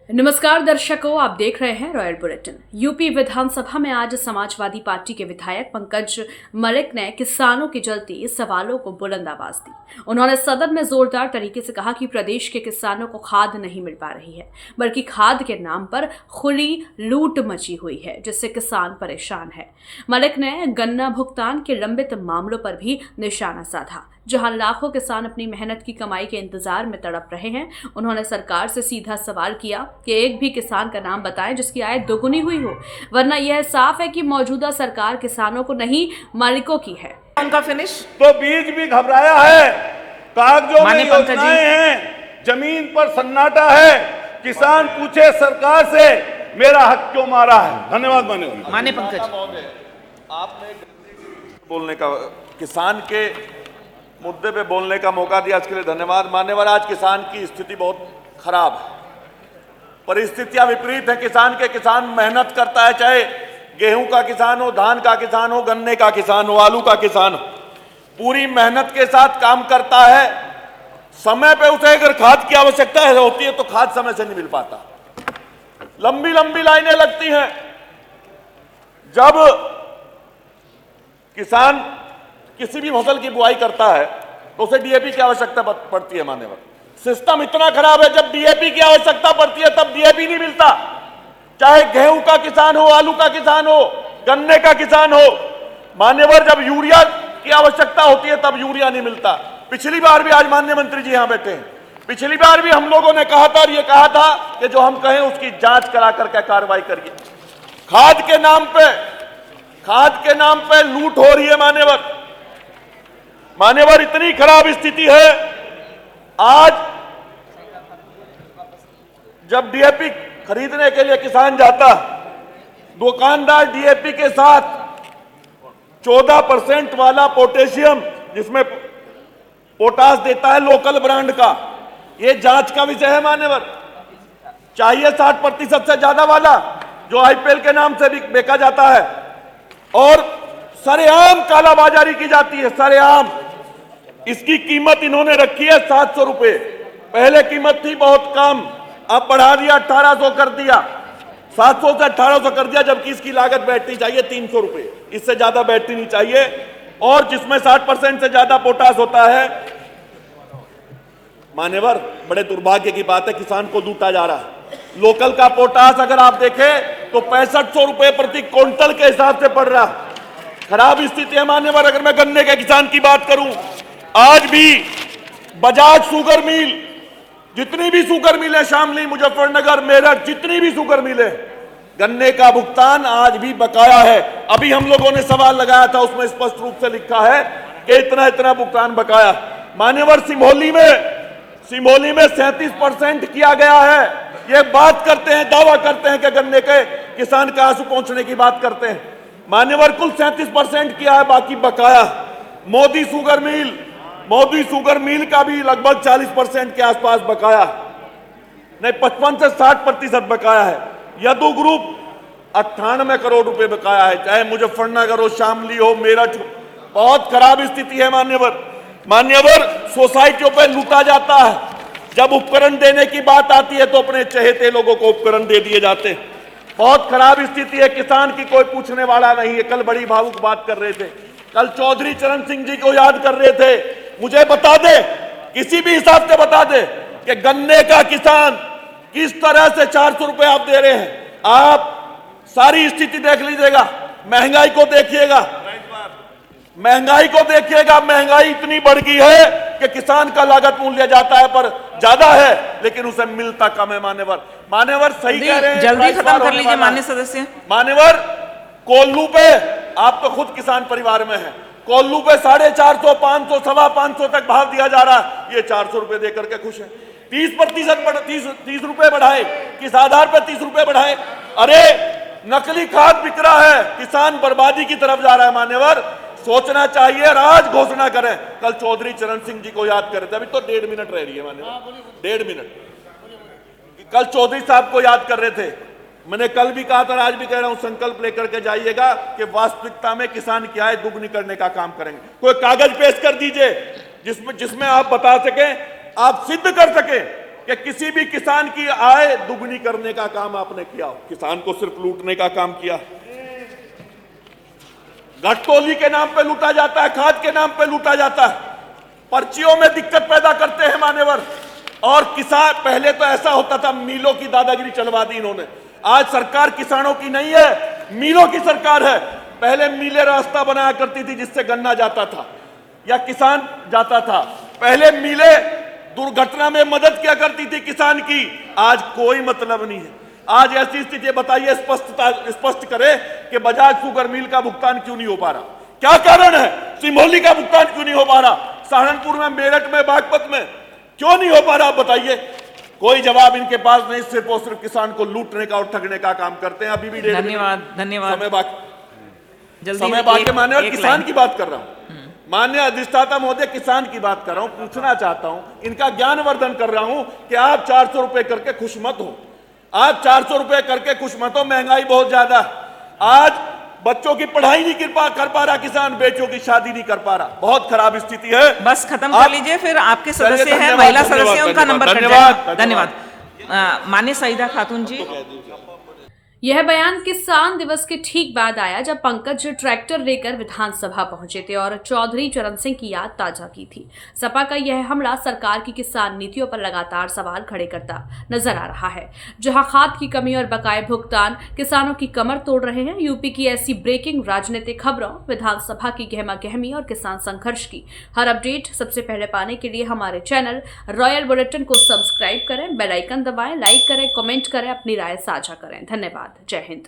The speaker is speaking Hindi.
नमस्कार दर्शकों, आप देख रहे हैं रॉयल बुलेटिन। यूपी विधानसभा में आज समाजवादी पार्टी के विधायक पंकज मलिक ने किसानों की जलती सवालों को बुलंद आवाज दी। उन्होंने सदन में जोरदार तरीके से कहा कि प्रदेश के किसानों को खाद नहीं मिल पा रही है, बल्कि खाद के नाम पर खुली लूट मची हुई है, जिससे किसान परेशान है। मलिक ने गन्ना भुगतान के लंबित मामलों पर भी निशाना साधा, जहां लाखों किसान अपनी मेहनत की कमाई के इंतजार में तड़प रहे हैं। उन्होंने सरकार से सीधा सवाल किया कि एक भी किसान का नाम बताएं जिसकी आय दोगुनी हुई हो, वरना यह साफ है कि मौजूदा सरकार किसानों को नहीं मालिकों की है। उनका फिनिश तो बीज भी घबराया है, कागजों में योजनाएं हैं, जमीन पर सन्नाटा है। किसान पूछे सरकार से मेरा हक क्यों मारा है। धन्यवाद माने पंकज। आपने बोलने का, किसान के मुद्दे पे बोलने का मौका दिया, इसके लिए धन्यवाद। मान्यवर, आज किसान की स्थिति बहुत खराब है, परिस्थितियां विपरीत है। किसान मेहनत करता है, चाहे गेहूं का किसान हो, धान का किसान हो, गन्ने का किसान हो, आलू का किसान हो, पूरी मेहनत के साथ काम करता है। समय पे उसे अगर खाद की आवश्यकता होती है तो खाद समय से नहीं मिल पाता, लंबी लंबी लाइनें लगती हैं। जब किसान किसी भी फसल की बुआई करता है तो उसे डीएपी की आवश्यकता पड़ती है। मान्यवर, सिस्टम इतना खराब है, जब डीएपी की आवश्यकता पड़ती है तब डीएपी नहीं मिलता। चाहे गेहूं का किसान हो, आलू का किसान हो, गन्ने का किसान हो। मान्यवर, जब यूरिया की आवश्यकता होती है तब यूरिया नहीं मिलता। पिछली बार भी, आज माननीय मंत्री जी यहां बैठे हैं, पिछली बार भी हम लोगों ने कहा था और ये कहा था कि जो हम कहें उसकी जांच करा करके कार्रवाई करिए। खाद के नाम पे लूट हो रही है। मान्यवर, इतनी खराब स्थिति है। आज जब डीएपी खरीदने के लिए किसान जाता, दुकानदार डीएपी के साथ 14% वाला पोटेशियम, जिसमें पोटास देता है लोकल ब्रांड का, यह जांच का विषय है। मान्यवर, चाहिए 60% से ज्यादा वाला, जो आईपीएल के नाम से भी बेचा जाता है, और सरेआम कालाबाजारी की जाती है, सरेआम। इसकी कीमत इन्होंने रखी है 700 रुपए। पहले कीमत थी बहुत कम, अब बढ़ा दिया, 1800 कर दिया, 700 से 1800 कर दिया, जबकि इसकी लागत बैठनी चाहिए 300 रुपए, इससे ज्यादा बैठनी नहीं चाहिए। और जिसमें 60% से ज्यादा पोटास होता है। मान्यवर, बड़े दुर्भाग्य की बात है, किसान को लूटा जा रहा है। लोकल का पोटास अगर आप देखें तो 6500 रुपए प्रति क्विंटल के हिसाब से पड़ रहा। खराब स्थिति है। मान्यवर, अगर मैं गन्ने के किसान की बात करूं, आज भी बजाज शुगर मिल, जितनी भी शुगर मिल है, शामली, मुजफ्फरनगर, मेरठ, जितनी भी शुगर मिल है, गन्ने का भुगतान आज भी बकाया है। अभी हम लोगों ने सवाल लगाया था, उसमें स्पष्ट रूप से लिखा है कि इतना इतना भुगतान बकाया। मान्यवर, सिंगरौली में 37% किया गया है। ये बात करते हैं, दावा करते हैं कि गन्ने के किसान का आंसू पहुंचने की बात करते हैं। मान्यवर, कुल 37% किया है, बाकी बकाया। मोदी शुगर मिल का भी लगभग 40% के आसपास बकाया, नहीं 55 से 60% बकाया है। यदु ग्रुप 98 करोड़ रुपए बकाया है, चाहे मुजफ्फरनगर हो, शामली हो, मेरठ हो। बहुत खराब स्थिति है। मान्यवर, सोसाइटियों पे लूटा जाता है। जब उपकरण देने की बात आती है तो अपने चहेते लोगों को उपकरण दे दिए जाते हैं। बहुत खराब स्थिति है। किसान की कोई पूछने वाला नहीं है। कल बड़ी भावुक बात कर रहे थे, कल चौधरी चरण सिंह जी को याद कर रहे थे। मुझे बता दे, किसी भी हिसाब से बता दे कि गन्ने का किसान किस तरह से 400 रुपए आप दे रहे हैं। आप सारी स्थिति देख लीजिएगा, महंगाई को देखिएगा, महंगाई इतनी बढ़ गई है कि किसान का लागत मूल्य जाता है पर ज्यादा है, लेकिन उसे मिलता कम है। मान्यवर, सही कह रहे हैं। जल्दी खत्म कर लीजिए माननीय सदस्य। मान्यवर, कोल्लू पे, आप तो खुद किसान परिवार में हैं, कोल्लू पे 450, 500, 525 तक भाव दिया जा रहा है। ये 400 रुपए देकर के खुश है। 30 रुपए बढ़ाए, किस आधार पर 30 रुपए बढ़ाए? अरे नकली खाद बिक रहा है, किसान बर्बादी की तरफ जा रहा है। मान्यवर, सोचना चाहिए, आज घोषणा करें। कल चौधरी चरण सिंह जी को याद करे थे, अभी तो 1.5 मिनट रह रही है। मान्यवर, 1.5 मिनट। कल चौधरी साहब को याद कर रहे थे। मैंने कल भी कहा था, आज भी कह रहा हूं, संकल्प लेकर के जाइएगा कि वास्तविकता में किसान की आय दुगनी करने का काम करेंगे। कोई कागज पेश कर दीजिए जिसमें आप बता सकें, आप सिद्ध कर सकें कि किसी भी किसान की आय दुगनी करने का काम आपने किया हो। किसान को सिर्फ लूटने का काम किया। घटतौली के नाम पे लूटा जाता है, खाद के नाम पे लूटा जाता है, पर्चियों में दिक्कत पैदा करते हैं मान्यवर। और किसान, पहले तो ऐसा होता था, मिलों की दादागिरी चलवा दी इन्होंने। आज सरकार किसानों की नहीं है, मिलों की सरकार है। पहले मिलें रास्ता बनाया करती थी जिससे गन्ना जाता था या किसान जाता था। पहले मिलें दुर्घटना में मदद किया करती थी किसान की। आज कोई मतलब नहीं है। आज ऐसी स्थिति बताइए, स्पष्ट करे कि बजाज शुगर मिल का भुगतान क्यों नहीं हो पा रहा? क्या कारण है? सिमोली का भुगतान क्यों नहीं हो पा रहा? सहारनपुर में, मेरठ में, बागपत में क्यों नहीं हो पा रहा? बताइए। कोई जवाब इनके पास नहीं, सिर्फ और सिर्फ किसान को लूटने का और ठगने का काम करते हैं। अभी भी धन्यवाद। समय बाकी मान्य, और किसान की बात कर रहा हूं। मान्य अधिष्ठाता महोदय, किसान की बात कर रहा हूं। पूछना चाहता हूं, इनका ज्ञानवर्धन कर रहा हूं कि आप 400 रुपए करके खुश मत हो। आप 400 रुपए करके खुश मत हो। महंगाई बहुत ज्यादा है। आज बच्चों की पढ़ाई नहीं कर पा रहा किसान, बेटियों की शादी नहीं कर पा रहा। बहुत खराब स्थिति है। बस खत्म कर लीजिए, फिर आपके सदस्य हैं, महिला सदस्य, उनका नंबर कट जाएगा। धन्यवाद। माननीय सईदा खातून जी। यह बयान किसान दिवस के ठीक बाद आया जब पंकज ट्रैक्टर लेकर विधानसभा पहुंचे थे और चौधरी चरण सिंह की याद ताजा की थी। सपा का यह हमला सरकार की किसान नीतियों पर लगातार सवाल खड़े करता नजर आ रहा है, जहां खाद की कमी और बकाये भुगतान किसानों की कमर तोड़ रहे हैं। यूपी की ऐसी ब्रेकिंग राजनीतिक खबरों, विधानसभा की गहमा गहमी और किसान संघर्ष की हर अपडेट सबसे पहले पाने के लिए हमारे चैनल रॉयल बुलेटिन को सब्सक्राइब करें, बेल आइकन दबाएं, लाइक करें, कमेंट करें, अपनी राय साझा करें। धन्यवाद। जय हिंद।